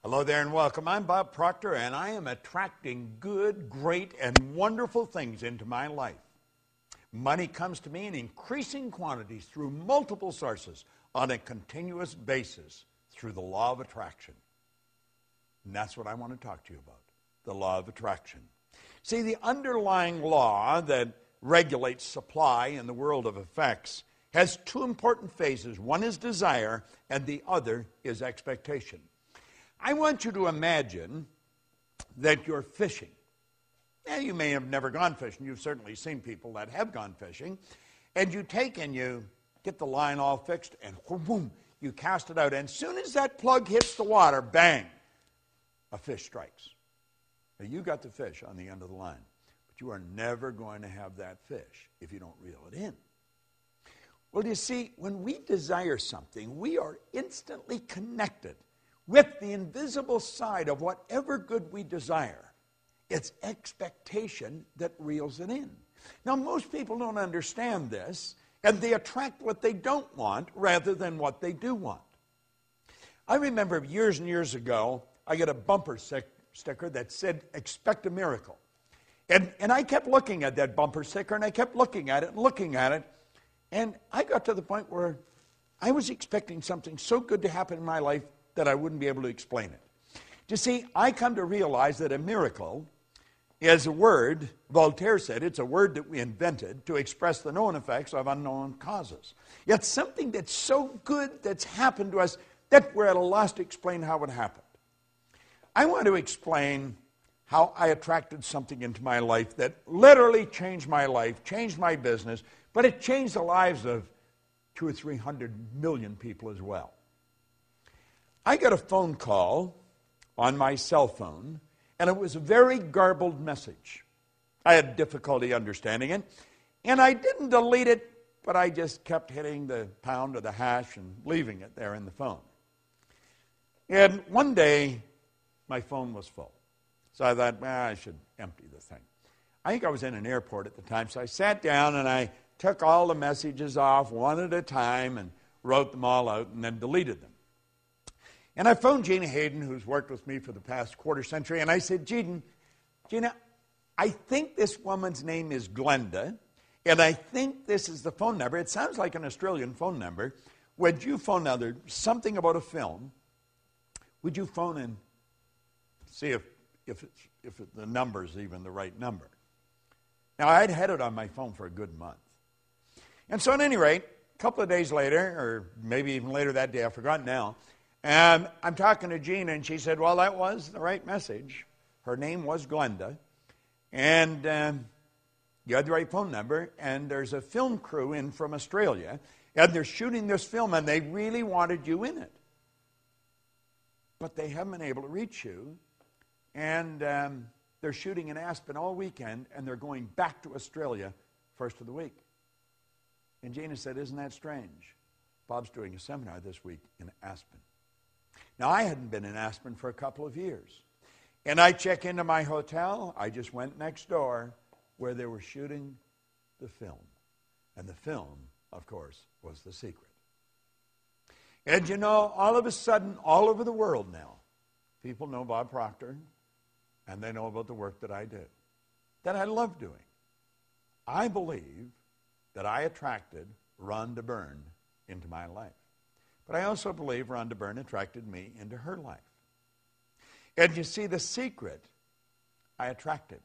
Hello there and welcome. I'm Bob Proctor, and I am attracting good, great, and wonderful things into my life. Money comes to me in increasing quantities through multiple sources on a continuous basis through the law of attraction. And that's what I want to talk to you about, the law of attraction. See, the underlying law that regulates supply in the world of effects has two important phases. One is desire, and the other is expectation. I want you to imagine that you're fishing. Now, you may have never gone fishing. You've certainly seen people that have gone fishing. And you take and you get the line all fixed, and boom, you cast it out. And as soon as that plug hits the water, bang, a fish strikes. Now, you got the fish on the end of the line. But you are never going to have that fish if you don't reel it in. Well, you see, when we desire something, we are instantly connected with the invisible side of whatever good we desire. It's expectation that reels it in. Now, most people don't understand this, and they attract what they don't want rather than what they do want. I remember years and years ago, I got a bumper sticker that said, "Expect a miracle." And I kept looking at that bumper sticker, and I kept looking at it and looking at it, and I got to the point where I was expecting something so good to happen in my life that I wouldn't be able to explain it. You see, I come to realize that a miracle is a word, Voltaire said, it's a word that we invented to express the known effects of unknown causes. It's something that's so good that's happened to us that we're at a loss to explain how it happened. I want to explain how I attracted something into my life that literally changed my life, changed my business, but it changed the lives of 200 or 300 million people as well. I got a phone call on my cell phone, and it was a very garbled message. I had difficulty understanding it, and I didn't delete it, but I just kept hitting the pound or the hash and leaving it there in the phone. And one day, my phone was full. So I thought, I should empty the thing. I think I was in an airport at the time, so I sat down and I took all the messages off one at a time and wrote them all out and then deleted them. And I phoned Gina Hayden, who's worked with me for the past quarter century, and I said, Gina, I think this woman's name is Glenda, and I think this is the phone number. It sounds like an Australian phone number. Would you phone now? There's something about a film. Would you phone and see if the number's even the right number? Now, I'd had it on my phone for a good month. And so at any rate, a couple of days later, or maybe even later that day, I've forgotten now, and I'm talking to Gina, and she said, well, that was the right message. Her name was Glenda, and you had the right phone number, and there's a film crew in from Australia, and they're shooting this film, and they really wanted you in it. But they haven't been able to reach you, and they're shooting in Aspen all weekend, and they're going back to Australia first of the week. And Gina said, isn't that strange? Bob's doing a seminar this week in Aspen. Now, I hadn't been in Aspen for a couple of years. And I check into my hotel. I just went next door where they were shooting the film. And the film, of course, was The Secret. And you know, all of a sudden, all over the world now, people know Bob Proctor, and they know about the work that I do, that I love doing. I believe that I attracted Rhonda Byrne into my life. But I also believe Rhonda Byrne attracted me into her life. And you see, the secret I attracted.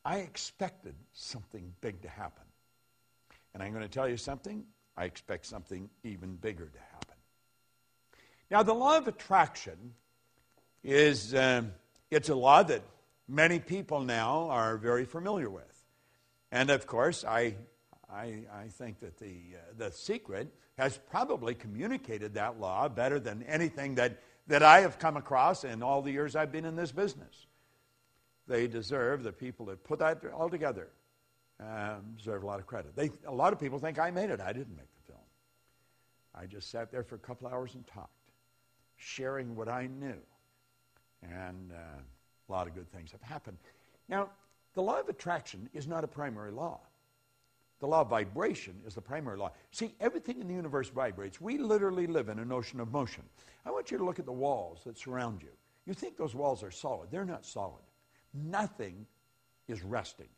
I expected something big to happen. And I'm going to tell you something. I expect something even bigger to happen. Now, the law of attraction is it's a law that many people now are very familiar with. And, of course, I think that the secret has probably communicated that law better than anything that I have come across in all the years I've been in this business. They deserve, the people that put that all together, deserve a lot of credit. A lot of people think I made it. I didn't make the film. I just sat there for a couple hours and talked, sharing what I knew. And a lot of good things have happened. Now, the law of attraction is not a primary law. The law of vibration is the primary law. See, everything in the universe vibrates. We literally live in an ocean of motion. I want you to look at the walls that surround you. You think those walls are solid. They're not solid. Nothing is resting.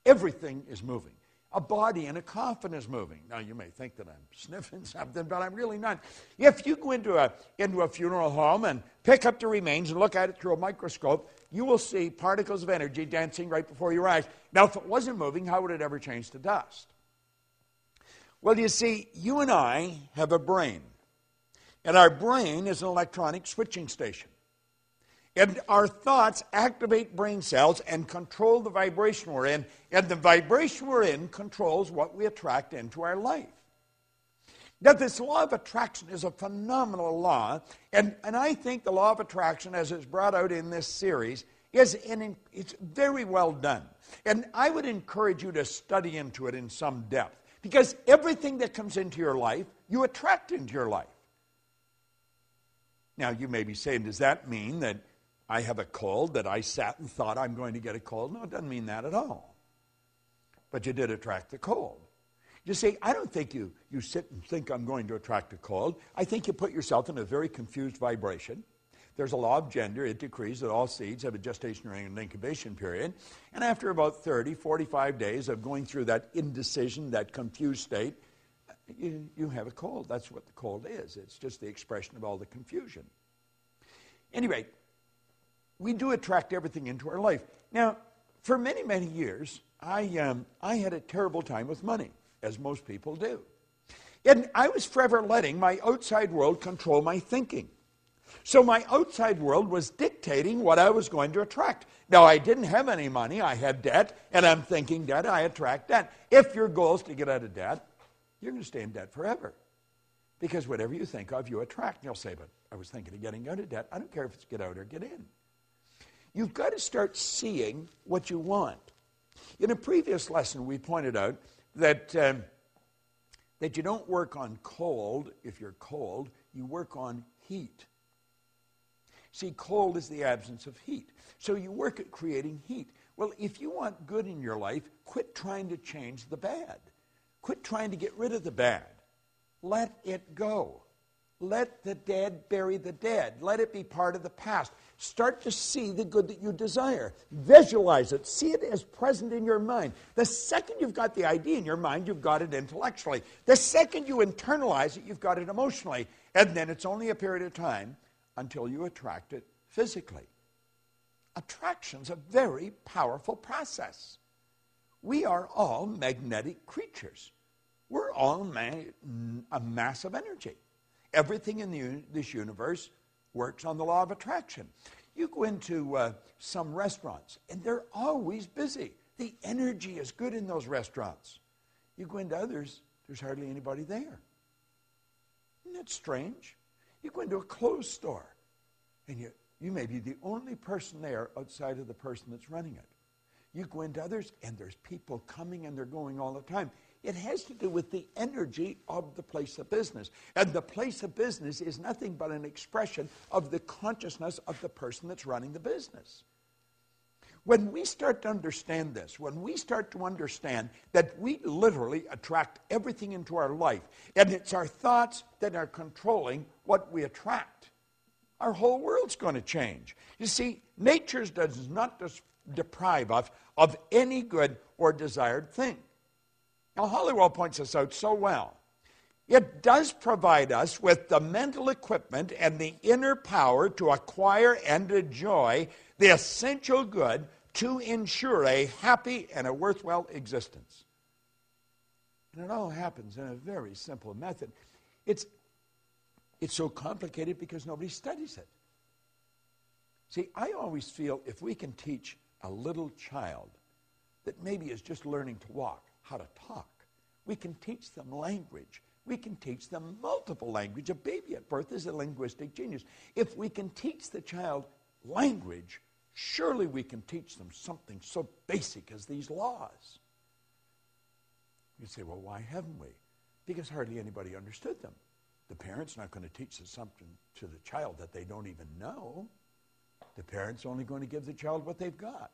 Everything is moving. A body in a coffin is moving. Now, you may think that I'm sniffing something, but I'm really not. If you go into a funeral home and pick up the remains and look at it through a microscope, you will see particles of energy dancing right before your eyes. Now, if it wasn't moving, how would it ever change to dust? Well, you see, you and I have a brain. And our brain is an electronic switching station. And our thoughts activate brain cells and control the vibration we're in. And the vibration we're in controls what we attract into our life. Now, this law of attraction is a phenomenal law. And I think the law of attraction, as it's brought out in this series, it's very well done. And I would encourage you to study into it in some depth. Because everything that comes into your life, you attract into your life. Now, you may be saying, does that mean that I have a cold, that I sat and thought I'm going to get a cold? No, it doesn't mean that at all. But you did attract the cold. You see, I don't think you sit and think I'm going to attract a cold. I think you put yourself in a very confused vibration. There's a law of gender. It decrees that all seeds have a gestation and incubation period. And after about 30, 45 days of going through that indecision, that confused state, you have a cold. That's what the cold is. It's just the expression of all the confusion. Anyway, we do attract everything into our life. Now, for many, many years, I had a terrible time with money, as most people do. And I was forever letting my outside world control my thinking. So my outside world was dictating what I was going to attract. Now, I didn't have any money. I had debt, and I'm thinking debt, I attract debt. If your goal is to get out of debt, you're going to stay in debt forever. Because whatever you think of, you attract. And you'll say, but I was thinking of getting out of debt. I don't care if it's get out or get in. You've got to start seeing what you want. In a previous lesson, we pointed out that you don't work on cold if you're cold. You work on heat. See, cold is the absence of heat. So you work at creating heat. Well, if you want good in your life, quit trying to change the bad. Quit trying to get rid of the bad. Let it go. Let the dead bury the dead. Let it be part of the past. Start to see the good that you desire. Visualize it. See it as present in your mind. The second you've got the idea in your mind, you've got it intellectually. The second you internalize it, you've got it emotionally. And then it's only a period of time until you attract it physically. Attraction's a very powerful process. We are all magnetic creatures. We're all a mass of energy. Everything in this universe works on the law of attraction. You go into some restaurants, and they're always busy. The energy is good in those restaurants. You go into others, there's hardly anybody there. Isn't that strange? You go into a clothes store, and you may be the only person there outside of the person that's running it. You go into others, and there's people coming and they're going all the time. It has to do with the energy of the place of business. And the place of business is nothing but an expression of the consciousness of the person that's running the business. When we start to understand this, when we start to understand that we literally attract everything into our life, and it's our thoughts that are controlling what we attract, our whole world's going to change. You see, nature does not deprive us of any good or desired thing. Now, Hollywood points this out so well. It does provide us with the mental equipment and the inner power to acquire and enjoy the essential good to ensure a happy and a worthwhile existence. And it all happens in a very simple method. It's so complicated because nobody studies it. See, I always feel if we can teach a little child that maybe is just learning to walk, how to talk. We can teach them language. We can teach them multiple language. A baby at birth is a linguistic genius. If we can teach the child language, surely we can teach them something so basic as these laws. You say, well, why haven't we? Because hardly anybody understood them. The parent's not going to teach something to the child that they don't even know. The parent's only going to give the child what they've got.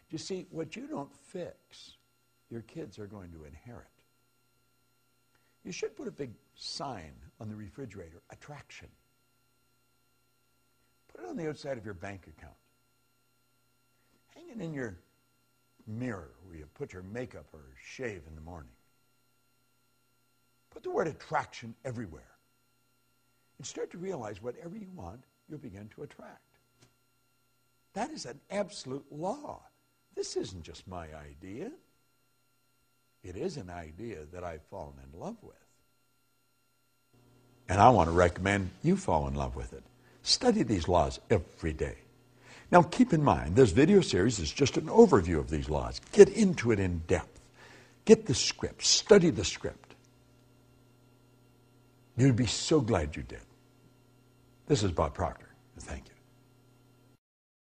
You see, what you don't fix, your kids are going to inherit. You should put a big sign on the refrigerator, attraction. Put it on the outside of your bank account. Hang it in your mirror where you put your makeup or shave in the morning. Put the word attraction everywhere. And start to realize whatever you want, you'll begin to attract. That is an absolute law. This isn't just my idea. It is an idea that I've fallen in love with. And I want to recommend you fall in love with it. Study these laws every day. Now keep in mind, this video series is just an overview of these laws. Get into it in depth. Get the script. Study the script. You'd be so glad you did. This is Bob Proctor. Thank you.